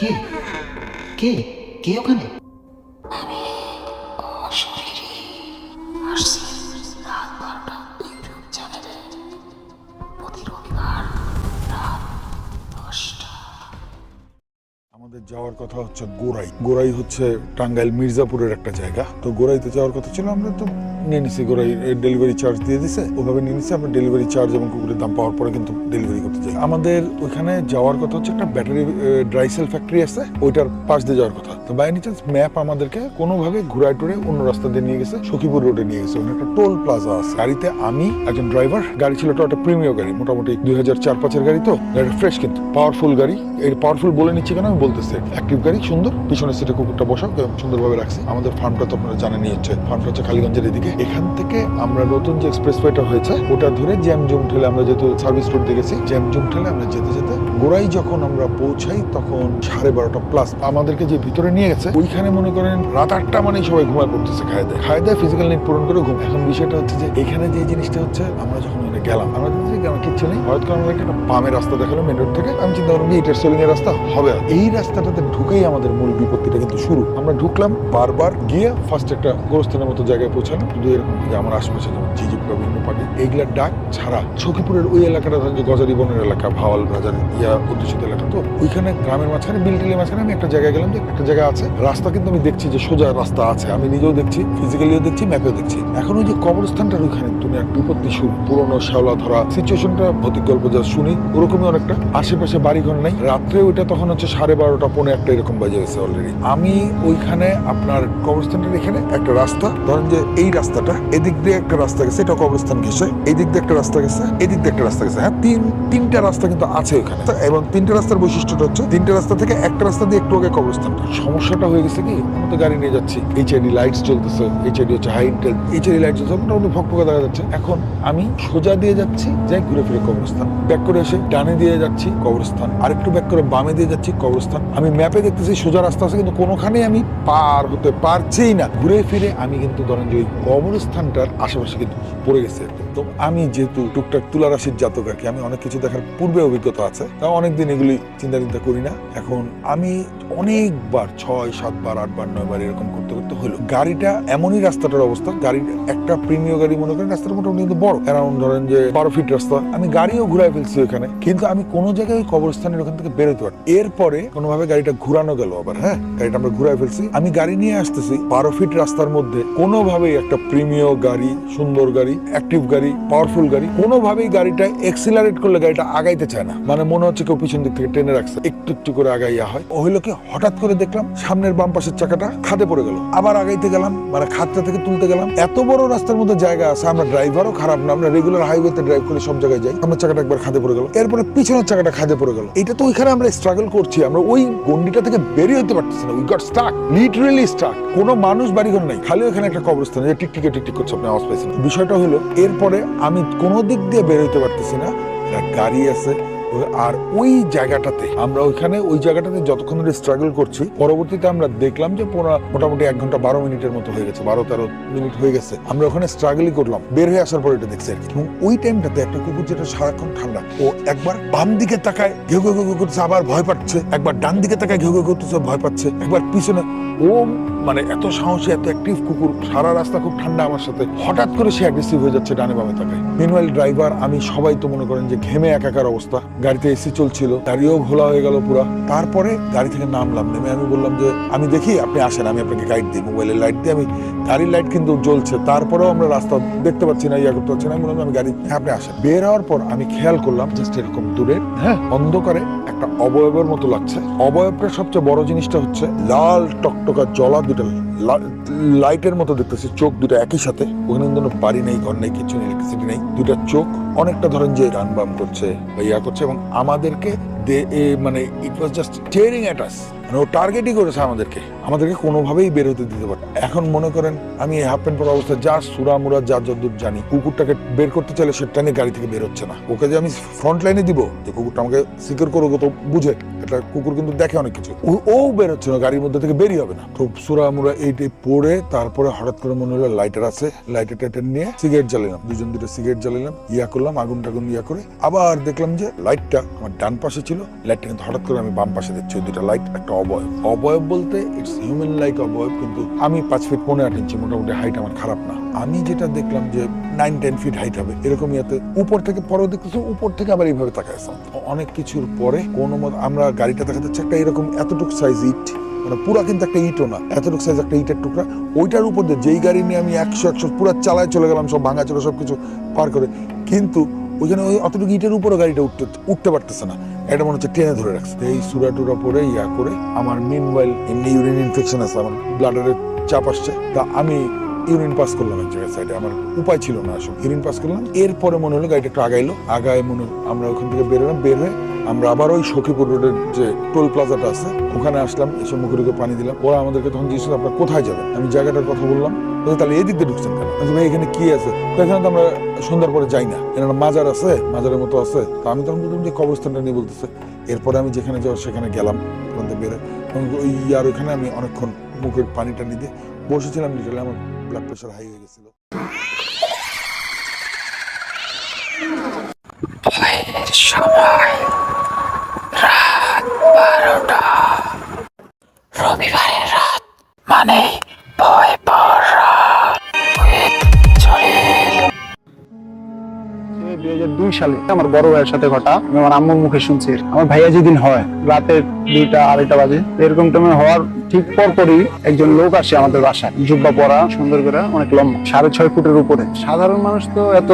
কে কে কে ওখানে? আমি অশরীরী আসছি রাত 12টা ইউটিউব চ্যানেলে প্রতি রবিবার রাত 10টা। আমাদের যাওয়ার কথা হচ্ছে গোরাই। গোরাই হচ্ছে টাঙ্গাইল মির্জাপুরের একটা জায়গা। তো গোরাইতে যাওয়ার কথা ছিল, আমরা তো নিয়ে নিছি, গোরাই ডেলিভারি চার্জ দিয়ে দিছে, ওভাবে নিয়ে নিছি। আমরা ডেলিভারি চার্জ এবং কুকুরের দাম পাওয়ার পরে কিন্তু ডেলিভারি করতে যাই। আমাদের ওইখানে যাওয়ার কথা হচ্ছে একটা ব্যাটারি ড্রাই সেল ফ্যাক্টরি আছে, ওইটার পাশ দিয়ে যাওয়ার কথা। তো বাই এনি চান্স ম্যাপ আমাদেরকে কোনোভাবে ঘুরায় টুরে অন্য রাস্তা দিয়ে নিয়ে গেছে, সখীপুর রোডে নিয়ে গেছে। ওখানে একটা টোল প্লাজা আছে। গাড়িতে আমি একজন ড্রাইভার, গাড়ি ছিল একটা প্রিমিয়ার গাড়ি, মোটামুটি 2004-05 গাড়ি। তো গাড়িটা ফ্রেশ, কিন্তু পাওয়ারফুল গাড়ি। এই পাওয়ারফুল বলে নিচ্ছি কেন আমি বলতেছি, অ্যাক্টিভ গাড়ি, সুন্দর। পিছনের সিটে কুকুরটা বসা সুন্দরভাবে রাখছি। আমাদের ফার্মটা তো আপনারা জানেনই হচ্ছে, ফার্মটা হচ্ছে কালীগঞ্জের এদিকে। এখান থেকে আমরা নতুন যে এক্সপ্রেসওয়েটা হয়েছে ওটা ধরে জ্যামজুম ঠেলে, আমরা যেহেতু সার্ভিস রোড দিয়ে গেছি, জ্যামজুম ঠেলে আমরা যেতে যেতে গোরাই যখন আমরা পৌঁছাই তখন 12:30 প্লাস। আমাদেরকে যে ভিতরে নিয়ে গেছে ওইখানে মনে করেন রাত 8টা মানে সবাই ঘুমায় পড়তেছে, খায় দেয় ফিজিক্যাল নিড পূরণ করে ঘুম। এখন বিষয়টা হচ্ছে যে এখানে যে জিনিসটা হচ্ছে, আমরা যখন গেলাম, আমরা কিচ্ছু নেই, হয়তো আমাদের একটা পামের রাস্তা দেখালো মেন রোড থেকে। আমি চিন্তা করলাম এটার সোলিং এর রাস্তা হবে। এই রাস্তাটাতে ঢুকেই আমাদের মূল বিপত্তিটা কিন্তু শুরু। আমরা ঢুকলাম, বারবার গিয়ে ফার্স্ট একটা গোরস্থানের মতো জায়গায় পৌঁছালাম। শুধু এরকম যে আমার আশেপাশে যেমন জিজিপকা, বিভিন্ন পার্টি, এইগুলার ডাক ছাড়া সখীপুরের ওই এলাকাটা ধরেন যে গজারি বনের এলাকা, ভাওয়াল বাজার অধ্যুষিত এলাকা। তো ওইখানে গ্রামের মাঝখানে, বিলটিলের মাঝখানে আমি একটা জায়গায় গেলাম, যে একটা জায়গা আছে রাস্তা, কিন্তু আমি দেখছি যে সোজা রাস্তা আছে, আমি নিজেও দেখছি, ফিজিক্যালিও দেখছি, ম্যাপেও দেখছি। এখন ওই যে কবরস্থানটার ওইখানে দুনিয়ার বিপত্তি শুরু। পুরোনো শ্যাওলা ধরা সিচুয়েশনটা, ভৌতিক গল্প যা শুনি ওরকমই অনেকটা। আশেপাশে বাড়িঘর নাই। রাত্রে ওইটা তখন হচ্ছে 12:30 পৌনে একটা এরকম বাজে গেছে অলরেডি। আমি ওইখানে আপনার কবরস্থানটার এখানে একটা রাস্তা, ধরেন যে এই রাস্তাটা, এদিক দিয়ে একটা রাস্তা গেছে, এটা কবরস্থান ঘেসে, এই দিক দিয়ে একটা রাস্তা গেছে, এদিক দিয়ে একটা রাস্তা গেছে। হ্যাঁ, তিনটা রাস্তা কিন্তু আছে ওইখানে। এবং তিনটা রাস্তার বৈশিষ্ট্যটা হচ্ছে, তিনটা রাস্তা থেকে একটা রাস্তা দিয়ে একটু আগে কবরস্থানটা। সমস্যাটা হয়ে গেছে কি, আমি তো গাড়ি নিয়ে যাচ্ছি, এইচআইডি লাইটস জ্বলতেছে, এইচআইডি হচ্ছে হাই ইন্টেল, এইচআইডি লাইট জ্বলছে, মোটামুটি ফকফকা দেখা যাচ্ছে। এখন আমি সোজা দিয়ে যাচ্ছি, যাই ঘুরে ফিরে কবরস্থান, ব্যাক করে এসে ডানে দিয়ে যাচ্ছি কবরস্থান, আরেকটু ব্যাক করে বামে দিয়ে যাচ্ছি কবরস্থান। আমি ম্যাপে দেখতেছি সোজা রাস্তা আছে, কিন্তু কোনোখানে আমি পার হতে পারছি না। ঘুরে ফিরে আমি কিন্তু ধরেন যে ওই কবরস্থানটার আশেপাশে কিন্তু পড়ে গেছে। তো আমি যেহেতু টুকটাক তুলা রাশির জাতক আর কি, আমি অনেক কিছু দেখার পূর্বে অভিজ্ঞতা আছে, তাও অনেকদিন এগুলি চিন্তা করি না। এখন আমি অনেকবার 6-7 বার 8 বার 9 বার এরকম করতে করতে হলো। গাড়িটা এমনই রাস্তাটার অবস্থা, গাড়ির একটা প্রিমিয়ার গাড়ি মনে করেন, রাস্তাটা মোটামুটি কিন্তু বড়, অ্যারাউন্ড ধরেন যে 12 ফিট রাস্তা। আমি গাড়িও ঘুরাই ফেলছি ওখানে, কিন্তু আমি কোনো জায়গায় ওই কবরস্থানের ওখান থেকে বেরোতে পারি। এরপরে কোনোভাবে গাড়িটা ঘুরানো গেল আবার। হ্যাঁ, গাড়িটা আমরা ঘুরাই ফেলছি, আমি গাড়ি নিয়ে আসতেছি 12 ফিট রাস্তার মধ্যে, কোনোভাবেই একটা প্রিমিয়ার গাড়ি, সুন্দর গাড়ি, অ্যাক্টিভ গাড়ি, পাওয়ারফুল গাড়ি, কোনোভাবেই গাড়িটা এক্সিলারেট করলে গাড়িটা আগাইতে চায় না। মানে মনে হচ্ছে কেউ পিছন দিক থেকে টেনে রাখছে, একটু একটু করে আগাইয়া হয়। ও হইলো কি, হঠাৎ করে দেখলাম সামনের বাম পাশের চাকাটা খাদে পড়ে গেল। আবার আগাইতে গেলাম, মানে খাদটা থেকে তুলতে গেলাম। এত বড় রাস্তার মধ্যে জায়গা আছে, আমরা ড্রাইভারও খারাপ না, আমরা রেগুলার হাইওয়েতে ড্রাইভ করে সব জায়গায় যাই। আমার চাকাটা একবার খাদে পড়ে গেল, এরপরে পিছনের চাকাটা খাদে পড়ে গেল। এটা তো ওইখানে আমরা স্ট্রাগল করছি, আমরা ওই গন্ডিটা থেকে বেরিয়ে হতে পারতেছি না। We got stuck, literally stuck. কোনো মানুষ বাড়িঘর নাই, খালি ওখানে একটা কবরস্থান, যে টিকটিকে টিকটিক করছে, আপনি আওয়াজ পাইছেন। বিষয়টা হলো, এরপরে আমি কোনো দিক দিয়ে বেরোতে পারতেছি না, গাড়ি আছে। আর ওই জায়গাটাতে আমরা ওই জায়গাটাতে যতক্ষণ ধরে স্ট্রাগল করছি, পরবর্তীতে আমরা দেখলাম যে মোটামুটি 1 ঘন্টা 12 মিনিটের মতো হয়ে গেছে, 12-13 মিনিট হয়ে গেছে। আমরা ওখানে স্ট্রাগলই করলাম, বের হয়ে আসার পর এটা দেখছি আর কি। এবং ওই টাইমটাতে একটা কুকুর, যেটা সারাক্ষণ ঠান্ডা, ও একবার বাম দিকে তাকায় ঘেউ ঘেউ ঘেউ করতেছে, আবার ভয় পাচ্ছে, একবার ডান দিকে তাকায় ঘেউ ঘেউ করতেছে, ভয় পাচ্ছে, একবার পিছনে। ও মানে এত সাহসী, এত অ্যাক্টিভ কুকুর, সারা রাস্তা খুব ঠান্ডা আমার সাথে, হঠাৎ করে সে অ্যাগ্রেসিভ হয়ে যাচ্ছে ডানে বামে তাকায়। মিনওয়াইল ড্রাইভার, আমি সবাই তো মনে করেন যে ঘেমে একাকার অবস্থা। গাড়িতে এসি চলছিল, গাড়িও ঘোলা হয়ে গেল পুরা। তারপরে গাড়ি থেকে নামলাম, নেমে আমি বললাম যে আমি দেখি, আপনি আসেন, আমি আপনাকে গাইড দিই। মোবাইলের লাইট দিয়ে, আমি গাড়ির লাইট কিন্তু জ্বলছে, তারপরেও আমরা রাস্তা দেখতে পাচ্ছি না, করতে পারছি না। আমি বললাম আমি গাড়ি, হ্যাঁ আপনি আসেন। বের হওয়ার পর আমি খেয়াল করলাম, জাস্ট এরকম দূরে, হ্যাঁ অন্ধকারে একটা অবয়বের মতো লাগছে। অবয়বটার সবচেয়ে বড় জিনিসটা হচ্ছে লাল টকটকা জলা দুটো লাইটের মতো দেখতেছি, চোখ দুটো একই সাথে। ওখানে কোনো বাড়ি নেই, ঘর নেই, কিছু নেই, ইলেকট্রিসিটি নেই। দুটা চোখ অনেকটা ধরেন যে রান বাম করছে বা করছে, এবং আমাদেরকে মানে it was just staring at us. মানে ও টার্গেটই করেছে আমাদেরকে কোনোভাবেই বের হতে দিতে পারে। এখন মনে করেন আমি হাফ প্যান্ট পরা অবস্থায় যা সুরামুরা যা যদ্দূর জানি, কুকুরটাকে বের করতে চাইলে সেটা নিয়ে গাড়ি থেকে বের হচ্ছে না। ওকে যে আমি ফ্রন্ট লাইনে দিব যে কুকুরটা আমাকে সিকিউর করবো, তো বুঝে এটা কুকুর কিন্তু দেখে অনেক কিছু, ও বের হচ্ছে না, গাড়ির মধ্যে থেকে বেরিয়ে হবে না। তো সুরামুরা এইটাই পড়ে তারপরে হঠাৎ করে মনে হলো লাইটার আছে, লাইটার নিয়ে সিগারেট জ্বালালাম, দুটো সিগারেট জ্বালালাম, করলাম, আগুন টাগুন করে। আবার দেখলাম যে লাইটটা আমার ডান পাশে ছিল, ছিল, লাইটটা কিন্তু হঠাৎ করে আমি বাম পাশে দেখছি, ওই দুটা লাইট একটা অবয়ব। অবয়ব বলতে ইটস হিউম্যান লাইক অবয়ব, কিন্তু আমি 5 ফিট 15 ইঞ্চি, মোটামুটি হাইট আমার খারাপ না। আমি যেটা দেখলাম যে 9-10 ফিট হাইট হবে এরকম ইয়াতে, উপর থেকে পরেও দেখতেছি, উপর থেকে আবার এইভাবে তাকাইছিলাম। অনেক কিছুর পরে কোনো মত আমরা গাড়িটা দেখা যাচ্ছে একটা এরকম এতটুকু সাইজ ইট, মানে পুরা কিন্তু একটা ইটও না, এতটুকু সাইজ একটা ইটের টুকরা, ওইটার উপর দিয়ে যেই গাড়ি নিয়ে আমি 100 পুরো চালায় চলে গেলাম, সব ভাঙা চলে সবকিছু পার করে, কিন্তু ওইখানে ওই অতটুকু ইটের উপরও গাড়িটা উঠতে পারতেছে না, এটা মনে হচ্ছে টেনে ধরে রাখছে। এই সুরা টুরা পরে ইয়া করে আমার মিনওয়াইল এমনি ইউরিন ইনফেকশন আছে, আমার ব্লাডারের চাপ আসছে, তা আমি ইউরিন পাস করলাম এক জায়গায় সাইডে, আমার উপায় ছিল না আসলে, ইউরিন পাস করলাম। এরপরে মনে হলো গাড়িটা একটু আগায় মনে আমরা ওখান থেকে বেরোলাম, বের হয়ে আমরা আবার ওই সখীপুর রোডের যে টোল প্লাজাটা আছে ওখানে আসলাম, এসে মুখে ঢুকে পানি দিলাম। ওরা আমাদেরকে তখন জিজ্ঞেস করলো আপনারা কোথায় যাবেন, আমি জায়গাটার কথা বললাম, তাহলে এই দিক দিয়ে ঢুকছেন কেন? ভাই এখানে কি আছে? এখানে তো আমরা সন্ধ্যার পরে যাই না, এখানে মাজার আছে, মাজারের মতো আছে। তো আমি তখন বললাম যে কবরস্থানটা নিয়ে বলতেছে। এরপরে আমি যেখানে যাওয়ার সেখানে গেলাম, ওখান থেকে বেরোয় ওই আর ওইখানে আমি অনেকক্ষণ মুখের পানি টানি দিয়ে বসেছিলাম, লিটারালি আমার ব্লাড প্রেশার হাই হয়ে গেছিল। ভয়ের সময় রাত 12টা, রবিবারের রাত মানে ভয় পাওয়ার রাত। 2002 সালে আমার বড় ভাইয়ের সাথে ঘটা, আমি আমার আম্মুর মুখে শুনছি। আমার ভাইয়া যেদিন হয় রাতে 2টা-2:30 বাজে, এরকম টাইমে হওয়ার ঠিক পরপরই একজন লোক আসে আমাদের বাসায়, জুব্বা পরা, সুন্দর করে, অনেক লম্বা, 6.5 ফুটের উপরে। সাধারণ মানুষ তো এত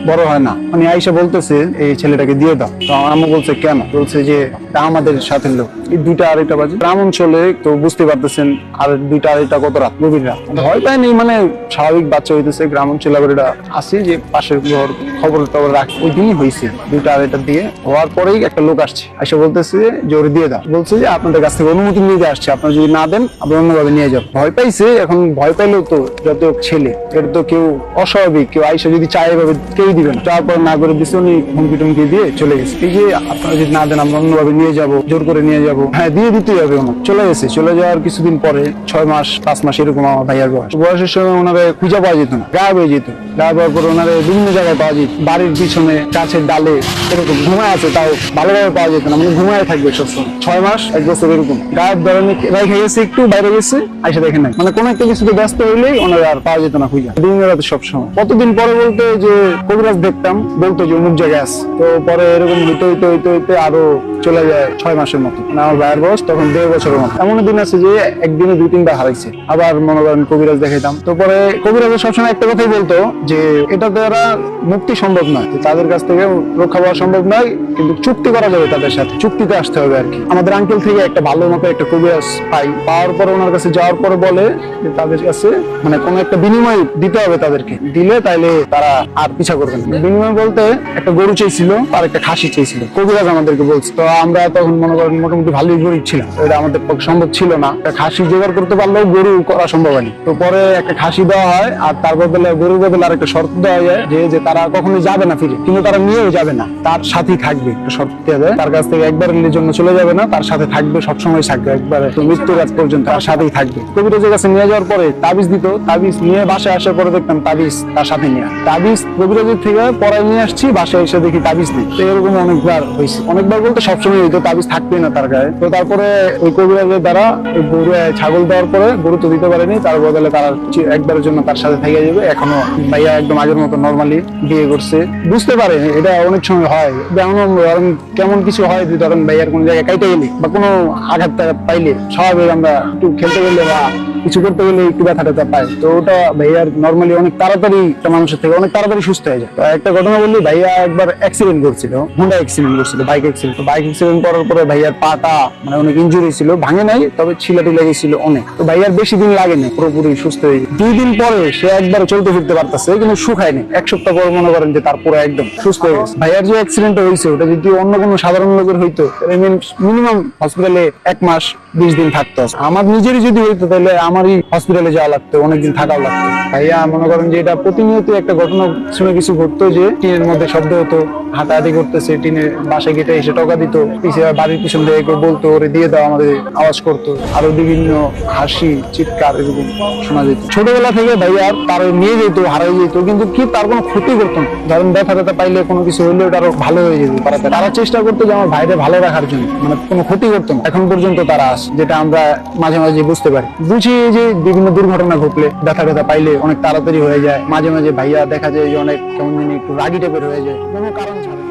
বড় হয় না। মানে আইসা বলতেছে এই ছেলেটাকে দিয়ে দাও। তো আমার আম্মু বলছে কেন? বলছে যে তা আমাদের সাথে লোক। এই 2টা-2:30 বাজে, গ্রাম অঞ্চলে তো বুঝতে পারতেছেন, আর 2টা-2:30 কত রাত, গভীর রাত। ভয় পায় নেই, মানে স্বাভাবিক বাচ্চা হইতেছে, গ্রাম অঞ্চলে আবার এটা আসে যে পাশের ঘর খবর টবর রাখ। ওই দিনই হয়েছে 2টা-2:30 দিয়ে হওয়ার পরেই একটা লোক আসছে, এসে বলতেছে যে ওরে দিয়ে দাও। বলছে যে আপনাদের কাছ থেকে অনুমতি নিতে আসছে, আপনারা যদি না দেন আপনি অন্যভাবে নিয়ে যাবেন। ভয় পাইছে। এখন ভয় পাইলেও তো যত ছেলে, এটা তো কেউ অস্বাভাবিক, কেউ আইসা যদি চায় এভাবে কেউ দিবেন। তারপর না করে দিচ্ছে, উনি হুমকি টুমকি দিয়ে চলে গেছে। এই যে আপনারা যদি না দেন আমরা অন্যভাবে নিয়ে যাবো, জোর করে নিয়ে যাবো। হ্যাঁ, দিয়ে দিতেই হবে। ওনার চলে গেছে। চলে যাওয়ার কিছুদিন পরে 6 মাস 5 মাস এরকম আমার ভাইয়ার বয়সের সময় ওনারে খুঁজে পাওয়া যেত না, গায়েব হয়ে যেত। গায়েব হওয়ার পর ওনারে বিভিন্ন জায়গায় পাওয়া যেত, বাড়ির পিছনে, গাছের ডালে, এরকম ঘুমায় আছে, তাও ভালোভাবে পাওয়া যেত না, মানে ঘুমায় থাকবে সবসময়। 6 মাস 1 বছর এরকম গায়েব ধরনের রেখে গেছে, একটু বাইরে গেছে, আইসা দেখে নাই, মানে কোনো একটা কিছুতে ব্যস্ত হইলেই ওনার আর পাওয়া যেত না খুঁজে, দিন রাতে সবসময়। কতদিন পরে বলতে যে কবিরাজ দেখতাম, বলতো যে অমুক জায়গায় আছে। তো পরে এরকম হইতে হইতে হইতে হইতে আরো চলে যায় 6 মাসের মতো। মানে আমার ভাইয়ের বয়স তখন 1.5 বছরের মতো। এমন দিন আছে যে একদিনে 2-3 বার হারাইছে। আবার মনে করেন কবিরাজ দেখাইতাম। তো পরে কবিরাজ সবসময় একটা কথাই বলতো যে এটা দ্বারা মুক্তি সম্ভব নয়, তাদের কাছ থেকে রক্ষা পাওয়া সম্ভব নয়, কিন্তু চুক্তি করা যাবে তাদের সাথে, চুক্তিতে আসতে হবে আর কি। আমাদের আঙ্কেল থেকে একটা ভালো মতো একটা কবিরাজ পাই, পাওয়ার পরে ওনার কাছে যাওয়ার পরে বলে যে তাদের কাছে মানে কোনো একটা বিনিময় দিতে হবে তাদেরকে, দিলে তাইলে তারা আর পিছা করবে না। বিনিময় বলতে একটা গরু চেয়েছিল আর একটা খাসি চেয়েছিল, কবিরাজ আমাদেরকে বলছে। তো আমরা তখন মনে করেন মোটামুটি ভালোই গরিব ছিলাম, এটা আমাদের পক্ষে সম্ভব ছিল না। একটা খাসি জোগাড় করতে পারলেও গরু করা সম্ভব হয়নি। তো পরে একটা খাসি দেওয়া হয়, আর তার বদলে গরুর বদলে আর একটা শর্ত দেওয়া যায় যে তারা কখনো যাবে না ফিরে, কিন্তু তারা নিয়েও যাবে না, তার সাথেই থাকবে। একটা শর্ত দেওয়া যায়, তার কাছ থেকে একবারের জন্য চলে যাবে না, তার সাথে থাকবে, সবসময় থাকবে, একবারে মৃত্যুর আগ পর্যন্ত তার সাথেই থাকবে। কবিরাজের কাছে নিয়ে যাওয়ার পরে তাবিজ দিত, তাবিজ নিয়ে বাসায় আসার পরে দেখতাম তাবিজ তার সাথে নিয়ে, তাবিজ কবিরাজের থেকে পড়ায় নিয়ে আসছি, বাসায় এসে দেখি তাবিজ নেই। তো এরকম অনেকবার হয়েছে, অনেকবার বলতে সবসময় হইতো, তাবিজ থাকবে না তার গায়ে। তো তারপরে ওই কবিরাজের দ্বারা ওই গরু ছাগল দেওয়ার পরে গরু তো দিতে পারেনি, তার বদলে তারা একবারের জন্য তার সাথে থেকে যাবে। এখনো ভাইয়া একদম আগের মতো নর্মালি বিয়ে করছে। বুঝতে পারে এটা অনেক সময় হয়, যেমন ধরেন কেমন কিছু হয় যে ধরেন ভাইয়ার কোনো জায়গায় কাইটে গেলে বা কোনো আঘাত পাইলে স্বাভাবিক আমরা একটু খেলতে গেলে বা কিছু করতে গেলে একটু ব্যথা ট্যাথা পাই, তো ওটা ভাইয়ার নর্মালি অনেক তাড়াতাড়ি একটা মানুষের থেকে অনেক তাড়াতাড়ি সুস্থ হয়ে যায়। তো একটা ঘটনা বললি, ভাইয়া একবার অ্যাক্সিডেন্ট করছিল, হুন্ডা অ্যাক্সিডেন্ট করছিল, বাইক অ্যাক্সিডেন্ট। তো বাইক অ্যাক্সিডেন্ট করার পরে ভাইয়ার পাটা মানে অনেক ইনজুরি ছিল, ভাঙে নাই, তবে ছিলাটি লেগেছিল অনেক। তো ভাইয়ার বেশি দিন লাগেনি, পুরোপুরি সুস্থ হয়ে গেছে। 2 দিন পরে সে একবার চলতে ফিরতে পারতেছে, কিন্তু শুকায়নি। 1 সপ্তাহ পর মনে করেন যে তার পুরো একদম সুস্থ হয়ে গেছে। ভাইয়ার যে অ্যাক্সিডেন্টটা হয়েছে ওটা যদি অন্য কোনো সাধারণ লোকের হইতো, মিনিমাম হসপিটালে 1 মাস 20 দিন থাকতো। আমার নিজেরই যদি হইতো তাহলে আমারই হসপিটালে যাওয়া লাগতো, অনেকদিন থাকাও লাগতো। ভাইয়া মনে করেন যে এটা প্রতিনিয়ত একটা ঘটনা শুনে কিছু ঘটতো যে টিনের মধ্যে শব্দ হতো, হাঁটাহাঁটি করতেছে, টিনের বাসা গেটে এসে টকা দিত, পিছিয়ে বাড়ির পিছন থেকে কেউ বলতো ওরে দিয়ে দাও, আমাদের আওয়াজ করতো, আরো বিভিন্ন হাসি চিৎকার এরকম শোনা যেত। ছোটবেলা থেকে ভাইয়া তার নিয়ে যেত, হারাই যেত, কিন্তু কি তার কোনো ক্ষতি করতো না। ধরেন ব্যথা ব্যথা পাইলে কোনো কিছু হইলে ওটা আরো ভালো হয়ে যেত। তারা চেষ্টা করতো যে আমার ভাইরে ভালো রাখার জন্য, মানে কোনো ক্ষতি করতো না। এখন পর্যন্ত তারা আছে, যেটা আমরা মাঝে মাঝে বুঝতে পারি, বুঝি যে বিভিন্ন দুর্ঘটনা ঘটলে ব্যথা ব্যথা পাইলে অনেক তাড়াতাড়ি হয়ে যায়। মাঝে মাঝে ভাইয়া দেখা যায় যে অনেক কেমন জানি একটু রাগি টাইপের হয়ে যায়, কোনো কারণ ছাড়া।